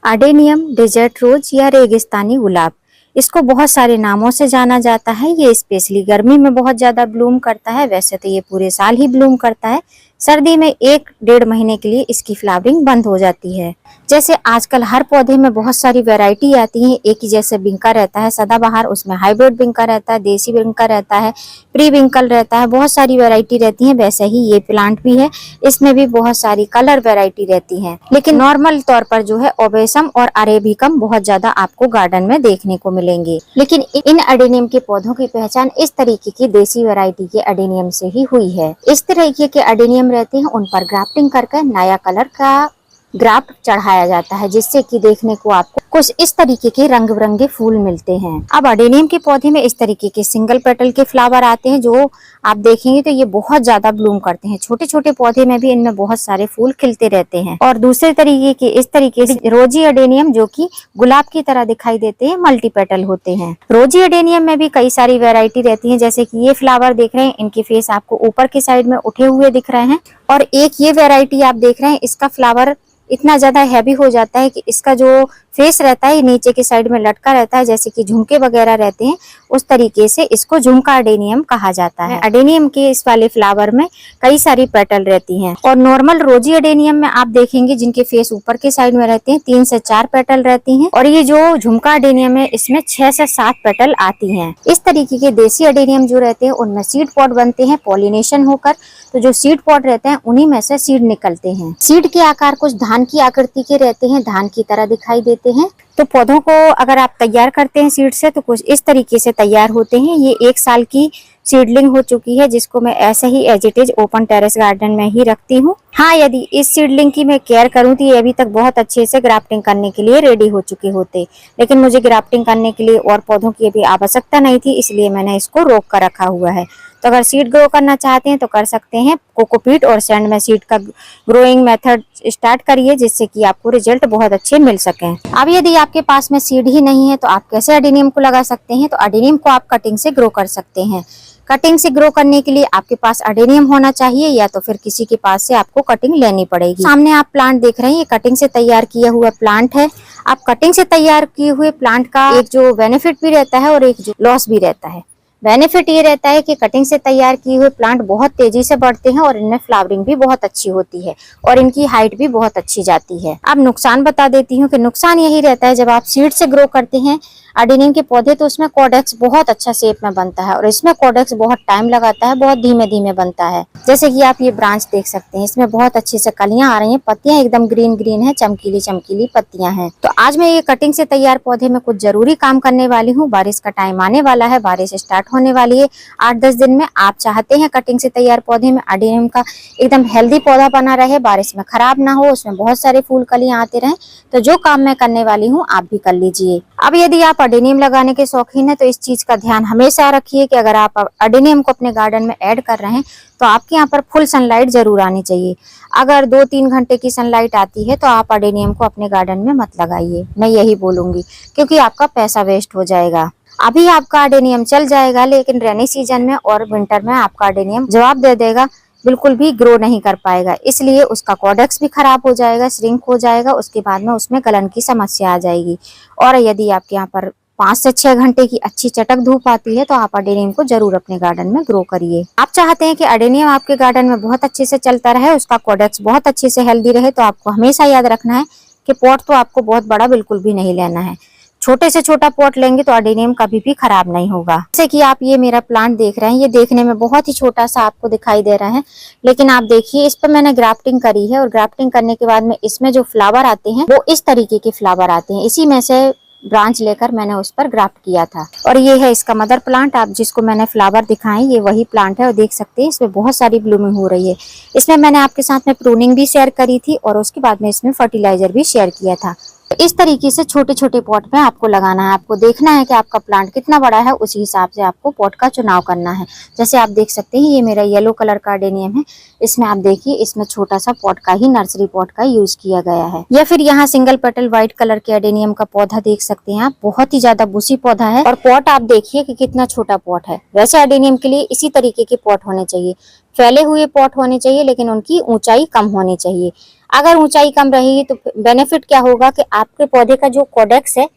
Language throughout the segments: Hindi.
अडेनियम, डेजर्ट रोज या रेगिस्तानी गुलाब, इसको बहुत सारे नामों से जाना जाता है। ये स्पेशली गर्मी में बहुत ज्यादा ब्लूम करता है। वैसे तो ये पूरे साल ही ब्लूम करता है। सर्दी में 1-1.5 महीने के लिए इसकी फ्लावरिंग बंद हो जाती है। जैसे आजकल हर पौधे में बहुत सारी वैरायटी आती है। एक ही जैसे बिंका रहता है सदाबहार, उसमें हाइब्रिड बिंका रहता है, देसी बिंका रहता है, प्री बिंकल रहता है, बहुत सारी वैरायटी रहती है। वैसे ही ये प्लांट भी है, इसमें भी बहुत सारी कलर वैरायटी रहती है। लेकिन नॉर्मल तौर पर जो है ओबेसम और अरेबिकम बहुत ज्यादा आपको गार्डन में देखने को मिलेंगे। लेकिन इन अडेनियम के पौधों की पहचान इस तरीके की देसी वैरायटी के अडेनियम से ही हुई है। इस तरीके के अडेनियम रहते हैं, उन पर ग्राफ्टिंग करके नया कलर का ग्राफ्ट चढ़ाया जाता है, जिससे कि देखने को आपको कुछ इस तरीके के रंग बिरंगे फूल मिलते हैं। अब अडेनियम के पौधे में इस तरीके के सिंगल पेटल के फ्लावर आते हैं, जो आप देखेंगे तो ये बहुत ज्यादा ब्लूम करते हैं। छोटे छोटे पौधे में भी इनमें बहुत सारे फूल खिलते रहते हैं। और दूसरे तरीके के इस तरीके से रोजी अडेनियम, जो कि गुलाब की तरह दिखाई देते हैं, मल्टी पेटल होते हैं। रोजी अडेनियम में भी कई सारी वैरायटी रहती है। जैसे कि ये फ्लावर देख रहे हैं, इनके फेस आपको ऊपर की साइड में उठे हुए दिख रहे हैं। और एक ये वैरायटी आप देख रहे हैं, इसका फ्लावर इतना ज्यादा हैवी हो जाता है कि इसका जो फेस रहता है नीचे की साइड में लटका रहता है, जैसे कि झुमके वगैरह रहते हैं, उस तरीके से इसको झुमका अडेनियम कहा जाता है। अडेनियम के इस वाले फ्लावर में कई सारी पेटल रहती हैं। और नॉर्मल रोजी अडेनियम में आप देखेंगे जिनके फेस ऊपर के साइड में रहते हैं, 3 से 4 पेटल रहती हैं। और ये जो झुमका अडेनियम है, इसमें 6 से 7 पेटल आती हैं। इस तरीके के देसी अडेनियम जो रहते हैं, उनमें सीड पॉड बनते हैं पॉलिनेशन होकर। तो जो सीड पॉड रहते हैं, उन्हीं में से सीड निकलते हैं। सीड के आकार कुछ धान की आकृति के रहते हैं, धान की तरह दिखाई देते हैं। तो पौधों को अगर आप तैयार करते हैं सीड से, तो कुछ इस तरीके से तैयार होते हैं। ये 1 साल की सीडलिंग हो चुकी है, जिसको मैं ऐसे ही as it is open terrace garden में ही रखती हूँ। हाँ, यदि इस सीडलिंग की मैं केयर करूँ तो ये अभी तक बहुत अच्छे से ग्राफ्टिंग करने के लिए रेडी हो चुके होते। लेकिन मुझे ग्राफ्टिंग करने के लिए और पौधों की अभी आवश्यकता नहीं थी, इसलिए मैंने इसको रोक कर रखा हुआ है। तो अगर सीड ग्रो करना चाहते हैं तो कर सकते हैं। कोकोपीट और सैंड में सीड का ग्रोइंग मेथड स्टार्ट करिए, जिससे कि आपको रिजल्ट बहुत अच्छे मिल सकें। अब यदि आपके पास में सीड ही नहीं है तो आप कैसे अडेनियम को लगा सकते हैं? तो अडेनियम को आप कटिंग से ग्रो कर सकते हैं। कटिंग से ग्रो करने के लिए आपके पास अडेनियम होना चाहिए, या तो फिर किसी के पास से आपको कटिंग लेनी पड़ेगी। सामने आप प्लांट देख रहे हैं, ये कटिंग से तैयार किया हुआ प्लांट है। आप कटिंग से तैयार किए हुए प्लांट का एक जो बेनिफिट भी रहता है और एक जो लॉस भी रहता है। बेनिफिट ये रहता है कि कटिंग से तैयार किए हुए प्लांट बहुत तेजी से बढ़ते हैं और इनमें फ्लावरिंग भी बहुत अच्छी होती है और इनकी हाइट भी बहुत अच्छी जाती है। अब नुकसान बता देती हूँ कि नुकसान यही रहता है, जब आप सीड से ग्रो करते हैं अडेनियम के पौधे, तो उसमें कॉडेक्स बहुत अच्छा शेप में बनता है। और इसमें कॉडेक्स बहुत टाइम लगाता है, बहुत धीमे धीमे बनता है। जैसे कि आप ये ब्रांच देख सकते हैं, इसमें बहुत अच्छे से कलियां आ रही हैं, पत्तियां एकदम ग्रीन ग्रीन है, चमकीली चमकीली पत्तियां हैं। तो आज मैं ये कटिंग से तैयार पौधे में कुछ जरूरी काम करने वाली हूँ। बारिश का टाइम आने वाला है, बारिश स्टार्ट होने वाली है 8-10 दिन में। आप चाहते हैं कटिंग से तैयार पौधे में अडेनियम का एकदम हेल्दी पौधा बना रहे, बारिश में खराब ना हो, उसमें बहुत सारे फूल कलियां आते रहे, तो जो काम मैं करने वाली हूँ आप भी कर लीजिए। अब यदि आप अडेनियम लगाने के शौकीन है तो इस चीज का ध्यान हमेशा रखिए कि अगर आप अडेनियम को अपने गार्डन में ऐड कर रहे हैं तो आपके यहाँ पर फुल सनलाइट जरूर आनी चाहिए। अगर 2-3 घंटे की सनलाइट आती है तो आप अडेनियम को अपने गार्डन में मत लगाइए, मैं यही बोलूंगी, क्योंकि आपका पैसा वेस्ट हो जाएगा। अभी आपका अडेनियम चल जाएगा, लेकिन रेनी सीजन में और विंटर में आपका अडेनियम जवाब दे देगा, बिल्कुल भी ग्रो नहीं कर पाएगा। इसलिए उसका कॉडेक्स भी खराब हो जाएगा, श्रिंक हो जाएगा, उसके बाद में उसमें गलन की समस्या आ जाएगी। और यदि आपके यहाँ पर 5 से 6 घंटे की अच्छी चटक धूप आती है तो आप अडेनियम को जरूर अपने गार्डन में ग्रो करिए। आप चाहते हैं कि अडेनियम आपके गार्डन में बहुत अच्छे से चलता रहे, उसका कॉडेक्स बहुत अच्छे से हेल्दी रहे, तो आपको हमेशा याद रखना है कि पॉट तो आपको बहुत बड़ा बिल्कुल भी नहीं लेना है। छोटे से छोटा पॉट लेंगे तो अडेनियम कभी भी खराब नहीं होगा। जैसे कि आप ये मेरा प्लांट देख रहे हैं, ये देखने में बहुत ही छोटा सा आपको दिखाई दे रहा है, लेकिन आप देखिए इस पर मैंने ग्राफ्टिंग करी है। और ग्राफ्टिंग करने के बाद में इसमें जो फ्लावर आते हैं वो इस तरीके के फ्लावर आते हैं। इसी में से ब्रांच लेकर मैंने उस पर ग्राफ्ट किया था। और ये है इसका मदर प्लांट, आप जिसको मैंने फ्लावर दिखाए ये वही प्लांट है। और देख सकते हैं इसमें बहुत सारी ब्लूमिंग हो रही है। इसमें मैंने आपके साथ में प्रूनिंग भी शेयर करी थी और उसके बाद में इसमें फर्टिलाइजर भी शेयर किया था। तो इस तरीके से छोटे छोटे पॉट में आपको लगाना है। आपको देखना है कि आपका प्लांट कितना बड़ा है, उसी हिसाब से आपको पॉट का चुनाव करना है। जैसे आप देख सकते हैं ये मेरा येलो कलर का अडेनियम है, इसमें आप देखिए इसमें छोटा सा पॉट का ही, नर्सरी पॉट का यूज किया गया है। या फिर यहाँ सिंगल पेटल व्हाइट कलर के अडेनियम का पौधा देख सकते हैं आप, बहुत ही ज्यादा बुशी पौधा है। और पॉट आप देखिए कि कितना छोटा पॉट है। वैसे अडेनियम के लिए इसी तरीके के पॉट होने चाहिए, फैले हुए पॉट होने चाहिए, लेकिन उनकी ऊंचाई कम होनी चाहिए। अगर ऊंचाई कम रहेगी तो बेनिफिट क्या होगा कि आपके पौधे का जो कोडेक्स है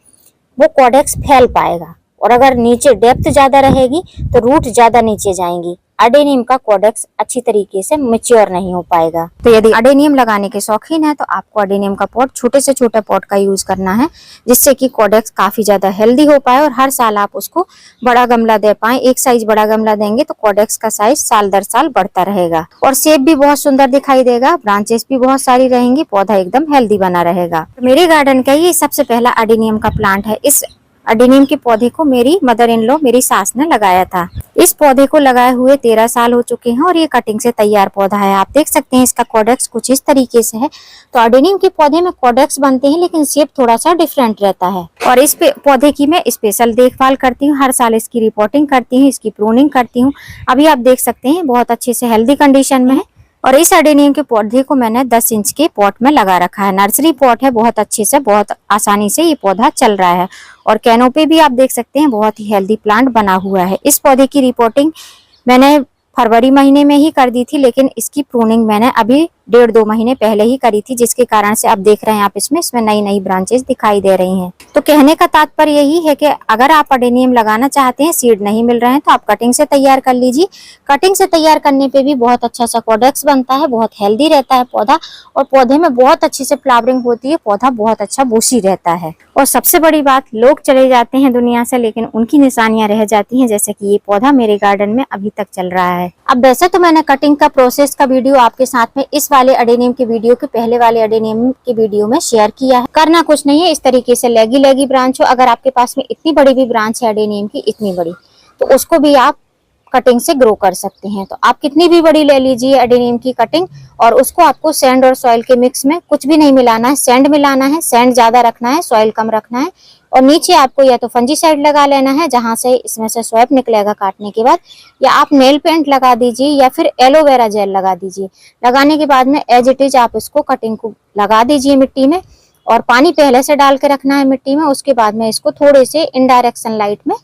वो कोडेक्स फैल पाएगा, और अगर नीचे डेप्थ ज्यादा रहेगी तो रूट ज्यादा नीचे जाएंगी, अडेनियम का कोडेक्स अच्छी तरीके से मैच्योर नहीं हो पाएगा। तो यदि अडेनियम लगाने के शौकीन है तो आपको अडेनियम का पॉट छोटे से छोटे पॉट का यूज करना है, जिससे कि कोडेक्स काफी ज्यादा हेल्दी हो पाए और हर साल आप उसको बड़ा गमला दे पाए। एक साइज बड़ा गमला देंगे तो कोडेक्स का साइज साल दर साल बढ़ता रहेगा और शेप भी बहुत सुंदर दिखाई देगा, ब्रांचेस भी बहुत सारी रहेंगी, पौधा एकदम हेल्दी बना रहेगा। तो मेरे गार्डन का ये सबसे पहला अडेनियम का प्लांट है। इस अडेनियम के पौधे को मेरी मदर इन लॉ, मेरी सास ने लगाया था। इस पौधे को लगाए हुए 13 साल हो चुके हैं और ये कटिंग से तैयार पौधा है। आप देख सकते हैं इसका कोडेक्स कुछ इस तरीके से है। तो अडेनियम के पौधे में कोडेक्स बनते हैं लेकिन शेप थोड़ा सा डिफरेंट रहता है, और इस पौधे की मैं स्पेशल देखभाल करती हूँ। हर साल इसकी रिपोर्टिंग करती हूँ, इसकी प्रूनिंग करती हूँ। अभी आप देख सकते हैं बहुत अच्छे से हेल्दी कंडीशन में है। और इस अडेनियम के पौधे को मैंने 10 इंच के पॉट में लगा रखा है। नर्सरी पॉट है, बहुत अच्छे से, बहुत आसानी से ये पौधा चल रहा है। और कैनोपी भी आप देख सकते हैं बहुत ही हेल्दी प्लांट बना हुआ है। इस पौधे की रिपोर्टिंग मैंने फरवरी महीने में ही कर दी थी, लेकिन इसकी प्रूनिंग मैंने अभी 1.5-2 महीने पहले ही करी थी, जिसके कारण से आप देख रहे हैं आप इसमें नई नई ब्रांचेस दिखाई दे रही हैं। तो कहने का तात्पर्य यही है कि अगर आप अडेनियम लगाना चाहते हैं, सीड नहीं मिल रहे हैं, तो आप कटिंग से तैयार कर लीजिए। कटिंग से तैयार करने पे भी बहुत अच्छा सा कोडेक्स बनता है, बहुत हेल्दी रहता है पौधा, और पौधे में बहुत अच्छी से फ्लावरिंग होती है, पौधा बहुत अच्छा बूसी रहता है। और सबसे बड़ी बात, लोग चले जाते हैं दुनिया से लेकिन उनकी निशानियां रह जाती हैं, जैसे कि ये पौधा मेरे गार्डन में अभी तक चल रहा है। अब वैसे तो मैंने कटिंग का प्रोसेस का वीडियो आपके साथ में इस वाले अडेनियम के वीडियो के पहले वाले अडेनियम के वीडियो में शेयर किया है। करना कुछ नहीं है, इस तरीके से लेगी लेगी ब्रांच हो, अगर आपके पास में इतनी बड़ी भी ब्रांच है अडेनियम की, इतनी बड़ी, तो उसको भी आप कटिंग से ग्रो कर सकते हैं। तो आप कितनी भी बड़ी ले लीजिए अडेनियम की कटिंग, और उसको आपको सैंड और सॉइल के मिक्स में कुछ भी नहीं मिलाना है, सैंड मिलाना है, सैंड ज्यादा रखना है, सॉइल कम रखना है। और नीचे आपको या तो फंजीसाइड लगा लेना है, जहां से इसमें से स्वैप निकलेगा काटने के बाद, या आप नेल पेंट लगा दीजिए, या फिर एलोवेरा जेल लगा दीजिए। लगाने के बाद में एज इट इज आप इसको कटिंग को लगा दीजिए मिट्टी में, और पानी पहले से डाल के रखना है मिट्टी में। उसके बाद में इसको थोड़े से इनडायरेक्शन लाइट में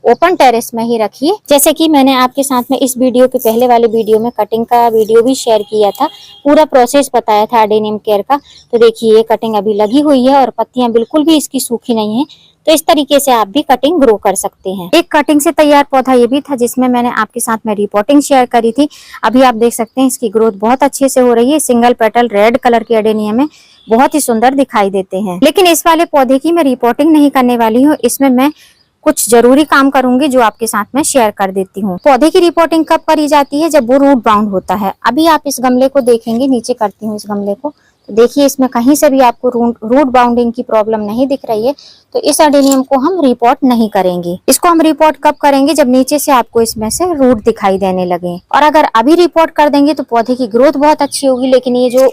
ओपन टेरेस में ही रखिए। जैसे कि मैंने आपके साथ में इस वीडियो के पहले वाले वीडियो में कटिंग का वीडियो भी शेयर किया था, पूरा प्रोसेस बताया था अडेनियम केयर का। तो देखिए ये कटिंग अभी लगी हुई है और पत्तियां बिल्कुल भी इसकी सूखी नहीं है। तो इस तरीके से आप भी कटिंग ग्रो कर सकते हैं। एक कटिंग से तैयार पौधा ये भी था जिसमें मैंने आपके साथ में रिपोर्टिंग शेयर करी थी। अभी आप देख सकते हैं इसकी ग्रोथ बहुत अच्छे से हो रही है। सिंगल पेटल रेड कलर के अडेनियम में बहुत ही सुंदर दिखाई देते हैं। लेकिन इस वाले पौधे की मैं रिपोर्टिंग नहीं करने वाली हूँ, इसमें मैं कुछ जरूरी काम करूंगी जो आपके साथ में शेयर कर देती हूँ। पौधे की रिपोर्टिंग कब करी जाती है? जब वो रूट बाउंड होता है। अभी आप इस गमले को देखेंगे, नीचे करती हूँ इस गमले को, तो देखिए इसमें कहीं से भी आपको रूट बाउंडिंग की प्रॉब्लम नहीं दिख रही है। तो इस अडेनियम को हम रिपोर्ट नहीं करेंगे। इसको हम रिपोर्ट कब करेंगे? जब नीचे से आपको इसमें से रूट दिखाई देने लगे। और अगर अभी रिपोर्ट कर देंगे तो पौधे की ग्रोथ बहुत अच्छी होगी, लेकिन ये जो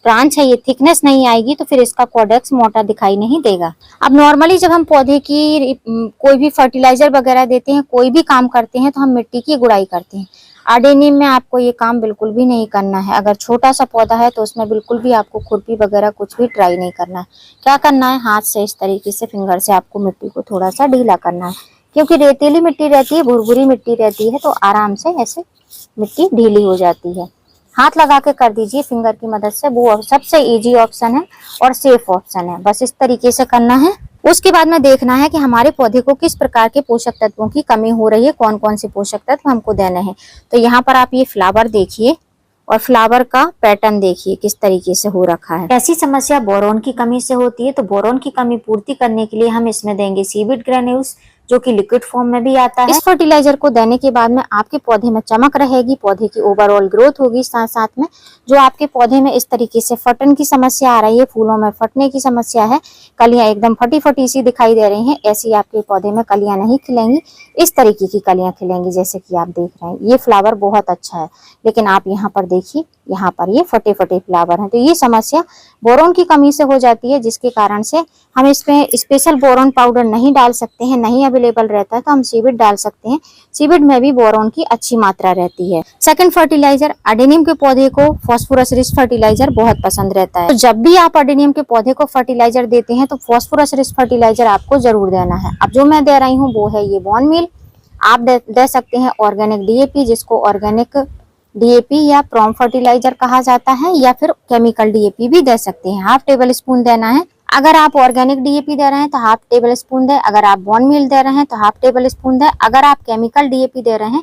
ब्रांच है ये थिकनेस नहीं आएगी, तो फिर इसका कोडेक्स मोटा दिखाई नहीं देगा। अब नॉर्मली जब हम पौधे की कोई भी फर्टिलाइजर वगैरह देते हैं, कोई भी काम करते हैं, तो हम मिट्टी की गुड़ाई करते हैं। अडेनियम में आपको ये काम बिल्कुल भी नहीं करना है। अगर छोटा सा पौधा है तो उसमें बिल्कुल भी आपको खुरपी वगैरह कुछ भी ट्राई नहीं करना है। क्या करना है, हाथ से इस तरीके से फिंगर से आपको मिट्टी को थोड़ा सा ढीला करना है, क्योंकि रेतीली मिट्टी रहती है, भुरभुरी मिट्टी रहती है, तो आराम से ऐसे मिट्टी ढीली हो जाती है। हाथ लगा के कर दीजिए फिंगर की मदद से, वो सबसे इजी ऑप्शन है और सेफ ऑप्शन है। बस इस तरीके से करना है। उसके बाद में देखना है कि हमारे पौधे को किस प्रकार के पोषक तत्वों की कमी हो रही है, कौन कौन से पोषक तत्व हमको देने हैं। तो यहाँ पर आप ये फ्लावर देखिए और फ्लावर का पैटर्न देखिए किस तरीके से हो रखा है। ऐसी समस्या बोरोन की कमी से होती है, तो बोरोन की कमी पूर्ति करने के लिए हम इसमें देंगे सीविड ग्रेन्यूल्स, जो कि लिक्विड फॉर्म में भी आता है। इस फर्टिलाइजर को देने के बाद में आपके पौधे में चमक रहेगी, पौधे की ओवरऑल ग्रोथ होगी। साथ साथ में जो आपके पौधे में इस तरीके से फटन की समस्या आ रही है, फूलों में फटने की समस्या है, कलियां एकदम फटी फटी सी दिखाई दे रही हैं, ऐसी आपके पौधे में कलियां नहीं खिलेंगी। इस तरीके की कलियां खिलेंगी जैसे कि आप देख रहे हैं। ये फ्लावर बहुत अच्छा है, लेकिन आप यहाँ पर देखिए, यहाँ पर ये फटे फटे फ्लावर हैं। तो ये समस्या बोरोन की कमी से हो जाती है, जिसके कारण से हम इसमें स्पेशल बोरोन पाउडर नहीं डाल सकते हैं, नहीं अवेलेबल रहता है, तो हम सीविड डाल सकते हैं। सीविड में भी बोरोन की अच्छी मात्रा रहती है। सेकंड फर्टिलाइजर, अडेनियम के पौधे को फास्फोरस रिच फर्टिलाइजर बहुत पसंद रहता है। तो जब भी आप अडेनियम के पौधे को फर्टिलाइजर देते हैं तो फास्फोरस रिच फर्टिलाइजर आपको जरूर देना है। अब जो मैं दे रही हूँ वो है ये बोन मील। आप दे सकते हैं ऑर्गेनिक डीएपी, जिसको ऑर्गेनिक डीएपी या प्रॉम फर्टिलाइजर कहा जाता है, या फिर केमिकल डीएपी भी दे सकते हैं। 1/2 टेबल स्पून देना है। अगर आप ऑर्गेनिक डीएपी दे रहे हैं तो 1/2 टेबल स्पून दें। अगर आप बोन मील दे रहे हैं तो 1/2 टेबल स्पून दें। अगर आप केमिकल डीएपी दे रहे हैं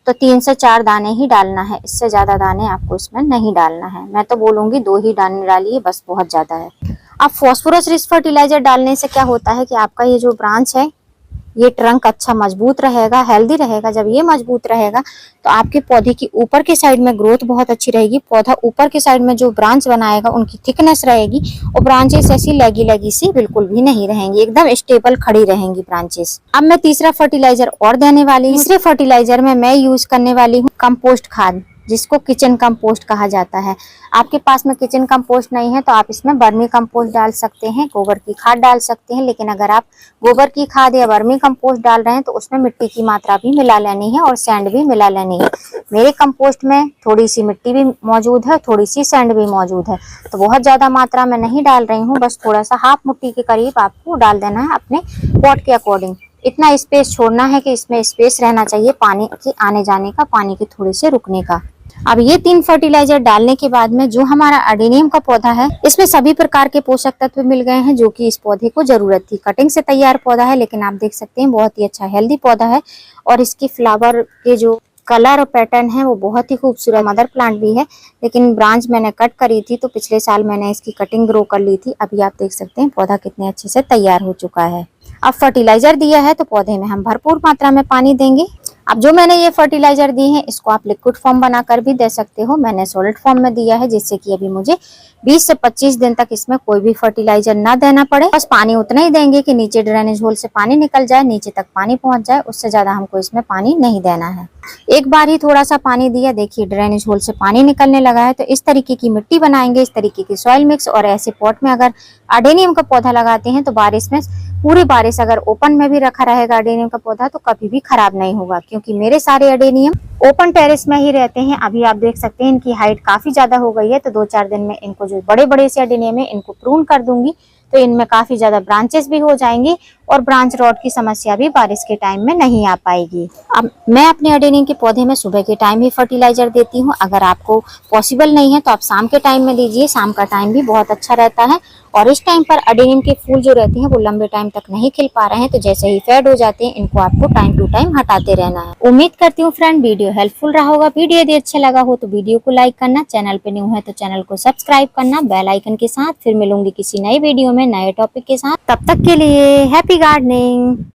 तो 3 से 4 दाने ही डालना है, इससे ज्यादा दाने आपको इसमें नहीं डालना है। मैं तो बोलूंगी 2 ही दाने डालिए, बस बहुत ज्यादा है। अब फास्फोरस रिच फर्टिलाइजर डालने से क्या होता है कि आपका ये जो ब्रांच है, ये ट्रंक अच्छा मजबूत रहेगा, हेल्दी रहेगा। जब ये मजबूत रहेगा तो आपके पौधे की ऊपर के साइड में ग्रोथ बहुत अच्छी रहेगी। पौधा ऊपर के साइड में जो ब्रांच बनाएगा उनकी थिकनेस रहेगी, और ब्रांचेस ऐसी लगी लगी सी बिल्कुल भी नहीं रहेंगी, एकदम स्टेबल खड़ी रहेंगी ब्रांचेस। अब मैं तीसरा फर्टिलाइजर और देने वाली हूँ। तीसरे फर्टिलाइजर में मैं यूज करने वाली हूँ कंपोस्ट खाद, जिसको किचन कंपोस्ट कहा जाता है। आपके पास में किचन कंपोस्ट नहीं है तो आप इसमें वर्मी कंपोस्ट डाल सकते हैं, गोबर की खाद डाल सकते हैं। लेकिन अगर आप गोबर की खाद या वर्मी कंपोस्ट डाल रहे हैं तो उसमें मिट्टी की मात्रा भी मिला लेनी है और सैंड भी मिला लेनी है। मेरे कंपोस्ट में थोड़ी सी मिट्टी भी मौजूद है, थोड़ी सी सैंड भी मौजूद है, तो बहुत ज्यादा मात्रा में नहीं डाल रही हूँ, बस थोड़ा सा 1/2 मुट्ठी के करीब आपको डाल देना है अपने पॉट के अकॉर्डिंग। इतना स्पेस छोड़ना है कि इसमें स्पेस रहना चाहिए पानी के आने जाने का, पानी के थोड़े से रुकने का। अब ये 3 फर्टिलाइजर डालने के बाद में जो हमारा अडेनियम का पौधा है, इसमें सभी प्रकार के पोषक तत्व मिल गए हैं जो कि इस पौधे को जरूरत थी। कटिंग से तैयार पौधा है, लेकिन आप देख सकते हैं बहुत ही अच्छा हेल्दी पौधा है, और इसकी फ्लावर के जो कलर और पैटर्न है वो बहुत ही खूबसूरत। मदर प्लांट भी है, लेकिन ब्रांच मैंने कट करी थी तो पिछले साल मैंने इसकी कटिंग ग्रो कर ली थी। अभी आप देख सकते हैं पौधा कितने अच्छे से तैयार हो चुका है। अब फर्टिलाइजर दिया है तो पौधे में हम भरपूर मात्रा में पानी देंगे। अब जो मैंने ये फर्टिलाइजर दी है, इसको आप लिक्विड फॉर्म बनाकर भी दे सकते हो। मैंने सॉलिड फॉर्म में दिया है, जिससे कि अभी मुझे 20 से 25 दिन तक इसमें कोई भी फर्टिलाइजर ना देना पड़े। बस पानी उतना ही देंगे कि नीचे ड्रेनेज होल से पानी निकल जाए, नीचे तक पानी पहुंच जाए, उससे ज्यादा हमको इसमें पानी नहीं देना है। एक बार ही थोड़ा सा पानी दिया, देखिए ड्रेनेज होल से पानी निकलने लगा है। तो इस तरीके की मिट्टी बनाएंगे, इस तरीके की सॉइल मिक्स, और ऐसे पॉट में अगर अडेनियम का पौधा लगाते हैं तो बारिश में, पूरी बारिश अगर ओपन में भी रखा रहेगा अडेनियम का पौधा तो कभी भी खराब नहीं होगा, क्योंकि मेरे सारे अडेनियम ओपन टेरेस में ही रहते हैं। अभी आप देख सकते हैं इनकी हाइट काफी ज्यादा हो गई है, तो 2-4 दिन में इनको जो बड़े बड़े से अडेनियम है इनको प्रून कर दूंगी, तो इनमें काफी ज्यादा ब्रांचेस भी हो जाएंगी, और ब्रांच रॉट की समस्या भी बारिश के टाइम में नहीं आ पाएगी। अब मैं अपने अडेनियम के पौधे में सुबह के टाइम ही फर्टिलाइजर देती हूँ। अगर आपको पॉसिबल नहीं है तो आप शाम के टाइम में दीजिए, शाम का टाइम भी बहुत अच्छा रहता है। और इस टाइम पर अडेनियम के फूल जो रहते हैं वो लंबे टाइम तक नहीं खिल पा रहे हैं, तो जैसे ही फेड हो जाते हैं इनको आपको टाइम टू टाइम हटाते रहना है। उम्मीद करती हूँ फ्रेंड वीडियो हेल्पफुल रहा होगा। वीडियो यदि अच्छा लगा हो तो वीडियो को लाइक करना, चैनल पे न्यू है तो चैनल को सब्सक्राइब करना बेल आइकन के साथ। फिर मिलूंगी किसी नई वीडियो में नए टॉपिक के साथ, तब तक के लिए हैप्पी गार्डनिंग।